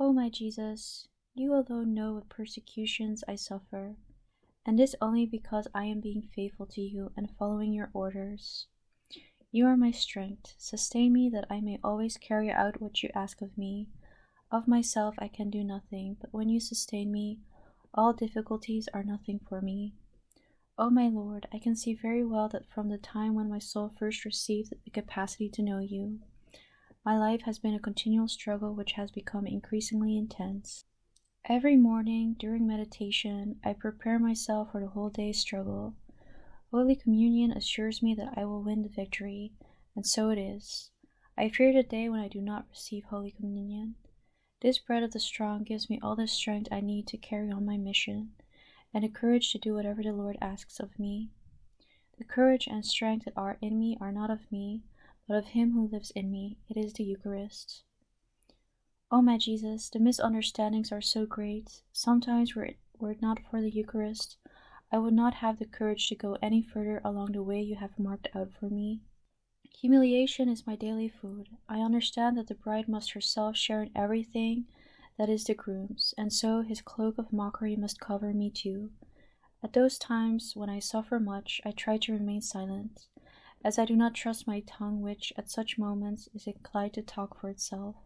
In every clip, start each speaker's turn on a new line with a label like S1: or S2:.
S1: O my Jesus, you alone know what persecutions I suffer, and this only because I am being faithful to you and following your orders. You are my strength. Sustain me that I may always carry out what you ask of me. Of myself I can do nothing, but when you sustain me, all difficulties are nothing for me. O my Lord, I can see very well that from the time when my soul first received the capacity to know you, my life has been a continual struggle which has become increasingly intense. Every morning, during meditation, I prepare myself for the whole day's struggle. Holy Communion assures me that I will win the victory, and so it is. I fear the day when I do not receive Holy Communion. This bread of the strong gives me all the strength I need to carry on my mission, and the courage to do whatever the Lord asks of me. The courage and strength that are in me are not of me, but of Him who lives in me. It is the Eucharist. O my Jesus, the misunderstandings are so great. Sometimes, were it not for the Eucharist, I would not have the courage to go any further along the way you have marked out for me. Humiliation is my daily food. I understand that the bride must herself share in everything that is the groom's, and so his cloak of mockery must cover me too. At those times when I suffer much, I try to remain silent, as I do not trust my tongue, which, at such moments, is inclined to talk for itself,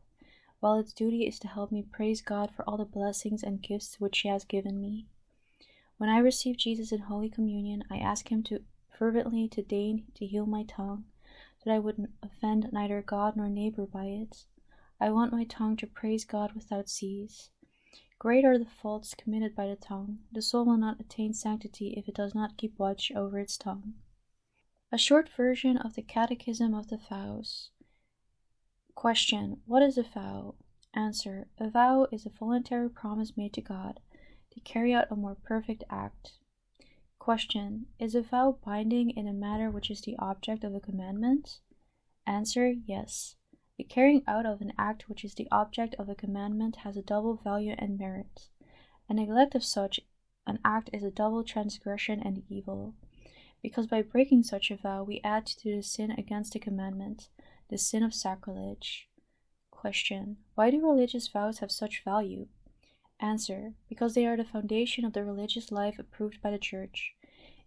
S1: while its duty is to help me praise God for all the blessings and gifts which He has given me. When I receive Jesus in Holy Communion, I ask Him to fervently to deign to heal my tongue, that I would offend neither God nor neighbor by it. I want my tongue to praise God without cease. Great are the faults committed by the tongue. The soul will not attain sanctity if it does not keep watch over its tongue. A short version of the Catechism of the Vows. Question: what is a vow? Answer: a vow is a voluntary promise made to God to carry out a more perfect act. Question: is a vow binding in a matter which is the object of a commandment? Answer: yes. The carrying out of an act which is the object of a commandment has a double value and merit. A neglect of such an act is a double transgression and evil, because by breaking such a vow we add to the sin against the commandment, the sin of sacrilege. Question: why do religious vows have such value? Answer: because they are the foundation of the religious life approved by the Church,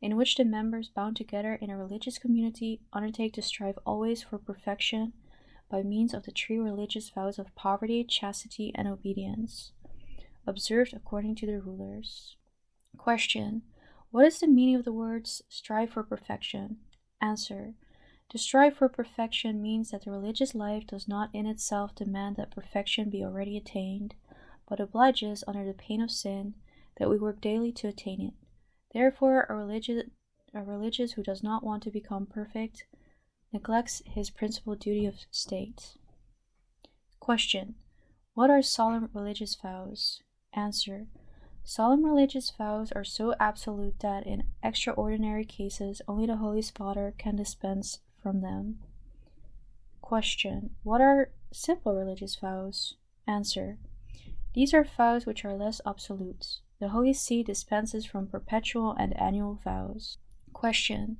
S1: in which the members bound together in a religious community undertake to strive always for perfection by means of the three religious vows of poverty, chastity, and obedience, observed according to the rulers. Question: what is the meaning of the words strive for perfection? Answer: to strive for perfection means that the religious life does not in itself demand that perfection be already attained, but obliges, under the pain of sin, that we work daily to attain it. Therefore, a religious who does not want to become perfect neglects his principal duty of state. Question: what are solemn religious vows? Answer: solemn religious vows are so absolute that in extraordinary cases only the Holy Father can dispense from them. Question: what are simple religious vows? Answer: these are vows which are less absolute. The Holy See dispenses from perpetual and annual vows. Question: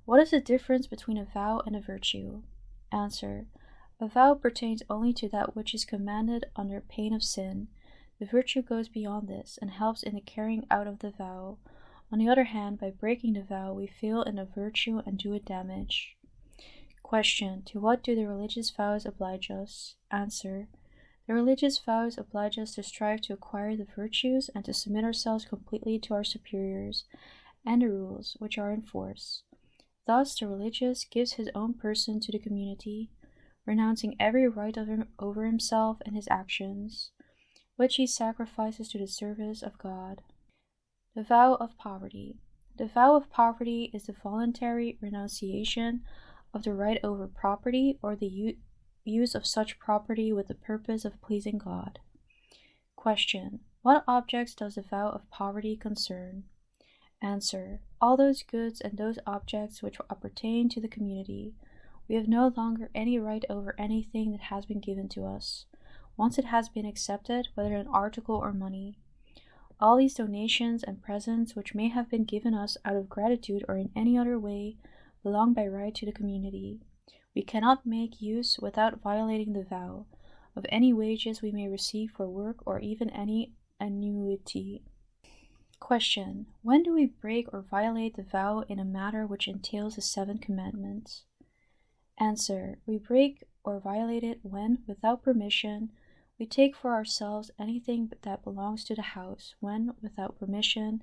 S1: what is the difference between a vow and a virtue? Answer: a vow pertains only to that which is commanded under pain of sin. The virtue goes beyond this and helps in the carrying out of the vow. On the other hand, by breaking the vow, we fail in the virtue and do it damage. Question: to what do the religious vows oblige us? Answer: the religious vows oblige us to strive to acquire the virtues and to submit ourselves completely to our superiors and the rules which are in force. Thus, the religious gives his own person to the community, renouncing every right over himself and his actions, which he sacrifices to the service of God. The vow of poverty. The vow of poverty is the voluntary renunciation of the right over property or the use of such property with the purpose of pleasing God. Question: what objects does the vow of poverty concern? Answer: all those goods and those objects which appertain to the community. We have no longer any right over anything that has been given to us, once it has been accepted, whether an article or money. All these donations and presents which may have been given us out of gratitude or in any other way belong by right to the community. We cannot make use, without violating the vow, of any wages we may receive for work or even any annuity. Question. When do we break or violate the vow in a matter which entails the 7 commandments? Answer. We break or violate it when, without permission, we take for ourselves anything that belongs to the house, when, without permission,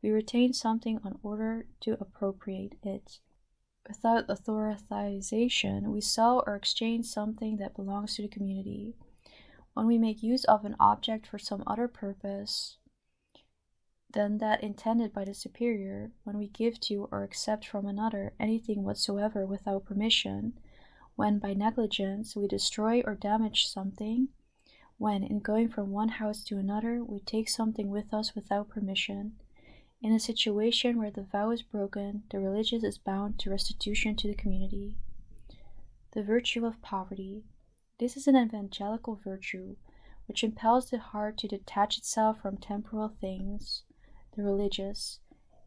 S1: we retain something in order to appropriate it. Without authorization, we sell or exchange something that belongs to the community. When we make use of an object for some other purpose than that intended by the superior, when we give to or accept from another anything whatsoever without permission, when by negligence we destroy or damage something, when in going from one house to another we take something with us without permission. In a situation where the vow is broken, the religious is bound to restitution to the community. The virtue of poverty. This is an evangelical virtue, which impels the heart to detach itself from temporal things. The religious,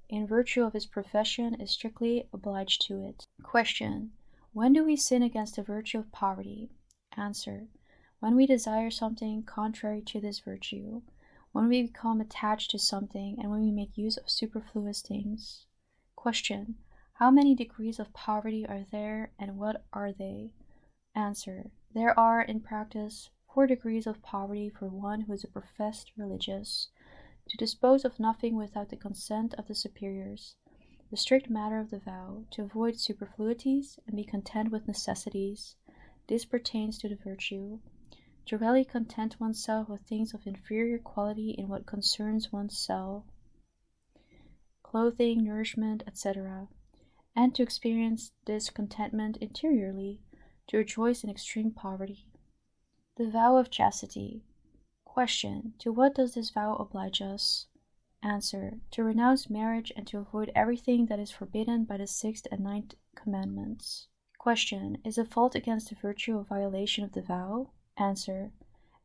S1: in virtue of his profession, is strictly obliged to it. Question. When do we sin against the virtue of poverty? Answer. When we desire something contrary to this virtue, when we become attached to something, and when we make use of superfluous things. Question. How many degrees of poverty are there, and what are they? Answer. There are, in practice, 4 degrees of poverty for one who is a professed religious: to dispose of nothing without the consent of the superiors, the strict matter of the vow, to avoid superfluities, and be content with necessities. This pertains to the virtue. To really content oneself with things of inferior quality in what concerns oneself, clothing, nourishment, etc., and to experience this contentment interiorly, to rejoice in extreme poverty. The vow of chastity. Question. To what does this vow oblige us? Answer. To renounce marriage and to avoid everything that is forbidden by the 6th and 9th commandments. Question. Is a fault against the virtue a violation of the vow? Answer.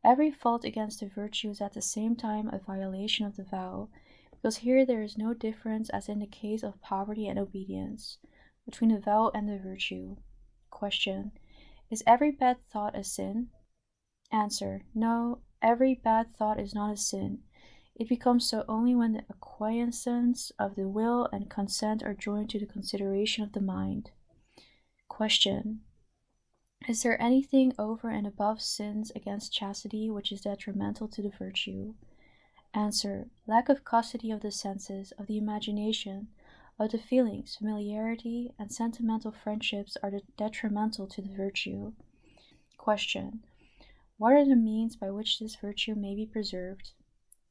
S1: Every fault against the virtue is at the same time a violation of the vow, because here there is no difference, as in the case of poverty and obedience, between the vow and the virtue. Question. Is every bad thought a sin? Answer. No, every bad thought is not a sin. It becomes so only when the acquiescence of the will and consent are joined to the consideration of the mind. Question. Is there anything over and above sins against chastity which is detrimental to the virtue? Answer. Lack of custody of the senses, of the imagination, of the feelings, familiarity, and sentimental friendships are detrimental to the virtue. Question. What are the means by which this virtue may be preserved?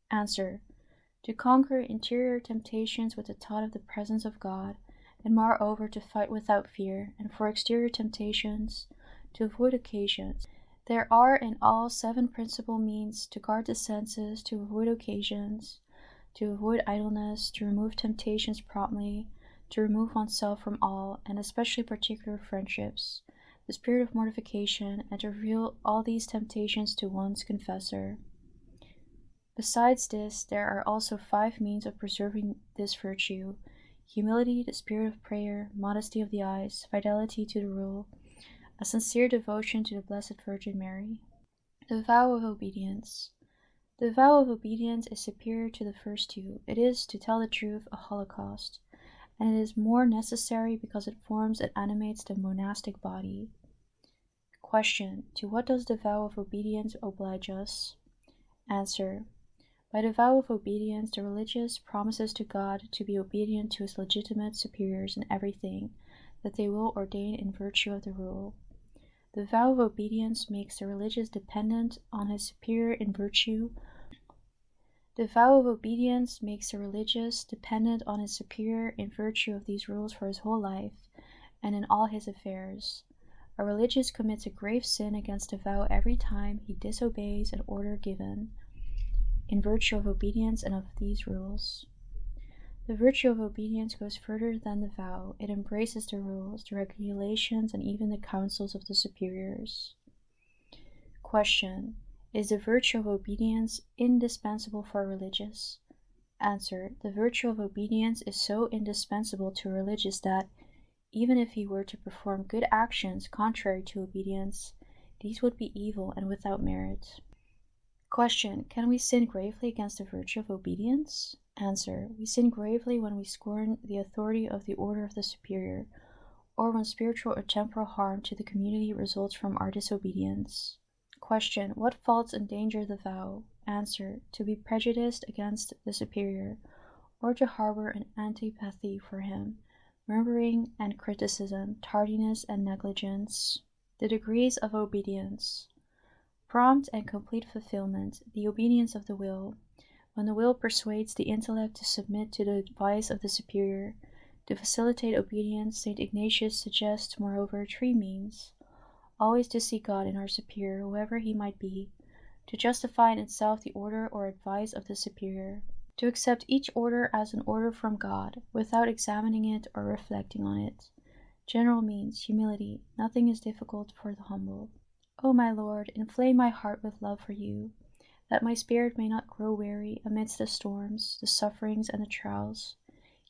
S1: Answer. To conquer interior temptations with the thought of the presence of God, and moreover to fight without fear, and for exterior temptations, to avoid occasions. There are in all 7 principal means: to guard the senses, to avoid occasions, to avoid idleness, to remove temptations promptly, to remove oneself from all, and especially particular friendships, the spirit of mortification, and to reveal all these temptations to one's confessor. Besides this, there are also 5 means of preserving this virtue: humility, the spirit of prayer, modesty of the eyes, fidelity to the rule, a sincere devotion to the Blessed Virgin Mary. The vow of obedience. The vow of obedience is superior to the first 2. It is, to tell the truth, a holocaust, and it is more necessary because it forms and animates the monastic body. Question. To what does the vow of obedience oblige us? Answer. By the vow of obedience, the religious promises to God to be obedient to his legitimate superiors in everything that they will ordain in virtue of the rule. The vow of obedience makes the religious dependent on his superior in virtue. The vow of obedience makes the religious dependent on his superior in virtue of these rules for his whole life and in all his affairs. A religious commits a grave sin against the vow every time he disobeys an order given in virtue of obedience and of these rules. The virtue of obedience goes further than the vow. It embraces the rules, the regulations, and even the counsels of the superiors. Question. Is the virtue of obedience indispensable for a religious? Answer. The virtue of obedience is so indispensable to a religious that, even if he were to perform good actions contrary to obedience, These would be evil and without merit. Question: can we sin gravely against the virtue of obedience? Answer: we sin gravely when we scorn the authority of the order of the superior, or when spiritual or temporal harm to the community results from our disobedience. Question: what faults endanger the vow? Answer: to be prejudiced against the superior, or to harbor an antipathy for him, murmuring and criticism, tardiness and negligence. The degrees of obedience. Prompt and complete fulfillment, the obedience of the will. When the will persuades the intellect to submit to the advice of the superior. To facilitate obedience, St. Ignatius suggests, moreover, 3 means: always to see God in our superior, whoever he might be, to justify in itself the order or advice of the superior, to accept each order as an order from God, without examining it or reflecting on it. General means: humility. Nothing is difficult for the humble. O my Lord, inflame my heart with love for you, that my spirit may not grow weary amidst the storms, the sufferings, and the trials.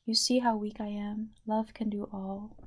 S1: You see how weak I am. Love can do all.